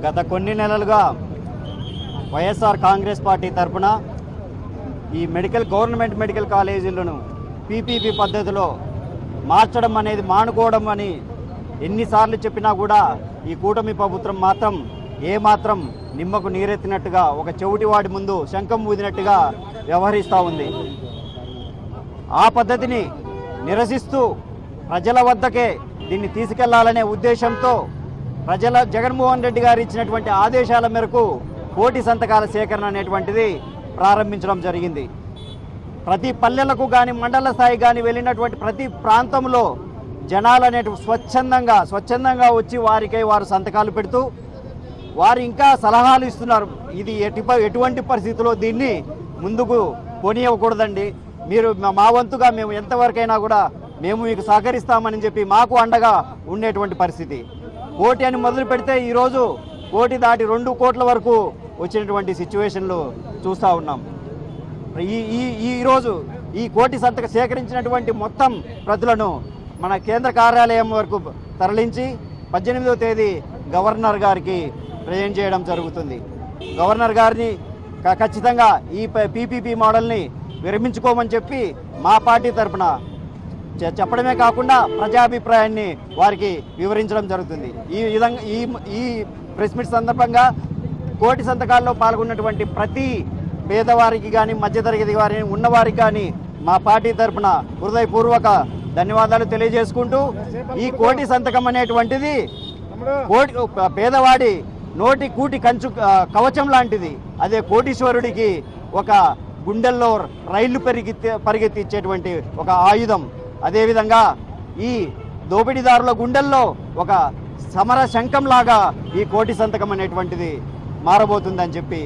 గత కొన్ని నెలలుగా వైఎస్ఆర్ కాంగ్రెస్ పార్టీ తరఫున ఈ గవర్నమెంట్ మెడికల్ కాలేజీలను పీపీపీ పద్ధతిలో మార్చడం అనేది మానుకోవడం అని ఎన్నిసార్లు చెప్పినా కూడా ఈ కూటమి ప్రభుత్వం మాత్రం ఏమాత్రం నిమ్మకు నీరెత్తినట్టుగా ఒక చెవిటివాడి ముందు శంఖం ఊదినట్టుగా వ్యవహరిస్తూ ఉంది. ఆ పద్ధతిని నిరసిస్తూ ప్రజల వద్దకే దీన్ని తీసుకెళ్లాలనే ఉద్దేశంతో జగన్మోహన్ రెడ్డి గారు ఇచ్చినటువంటి ఆదేశాల మేరకు కోటి సంతకాల సేకరణ అనేటువంటిది ప్రారంభించడం జరిగింది. ప్రతి పల్లెలకు కానీ మండల స్థాయి కానీ వెళ్ళినటువంటి ప్రతి ప్రాంతంలో జనాలు స్వచ్ఛందంగా వచ్చి వారు సంతకాలు పెడుతూ వారు ఇంకా సలహాలు ఇస్తున్నారు. ఇది ఎటువంటి పరిస్థితుల్లో దీన్ని ముందుకు పోనీయకూడదండి, మీరు మా వంతుగా మేము ఎంతవరకైనా కూడా మేము మీకు సహకరిస్తామని చెప్పి మాకు అండగా ఉండేటువంటి పరిస్థితి. కోటి అని మొదలు పెడితే ఈరోజు కోటి దాటి 2 కోట్ల వరకు వచ్చినటువంటి సిచ్యువేషన్లు చూస్తూ ఉన్నాం. ఈరోజు ఈ కోటి సంతక సేకరించినటువంటి మొత్తం ప్రతులను మన కేంద్ర కార్యాలయం వరకు తరలించి 18వ తేదీ గవర్నర్ గారికి ప్రజెంట్ చేయడం జరుగుతుంది. గవర్నర్ గారిని ఖచ్చితంగా ఈ పీపీపీ మోడల్ని విరమించుకోమని చెప్పి మా పార్టీ తరఫున చెప్పడమే కాకుండా ప్రజాభిప్రాయాన్ని వారికి వివరించడం జరుగుతుంది. ఈ విధంగా ఈ ప్రెస్ మీట్ సందర్భంగా కోటి సంతకాల్లో పాల్గొన్నటువంటి ప్రతి పేదవారికి కానీ మధ్యతరగతి వారికి ఉన్నవారికి కానీ మా పార్టీ తరఫున హృదయపూర్వక ధన్యవాదాలు తెలియజేసుకుంటూ ఈ కోటి సంతకం అనేటువంటిది పేదవాడి నోటి కూటి కవచం లాంటిది. అదే కోటీశ్వరుడికి ఒక గుండెల్లో రైళ్లు పరిగెత్తిచ్చేటువంటి ఒక ఆయుధం. అదేవిధంగా ఈ దోపిడీదారుల గుండెల్లో ఒక సమర శంఖంలాగా ఈ కోటి సంతకం అనేటువంటిది మారబోతుందని చెప్పి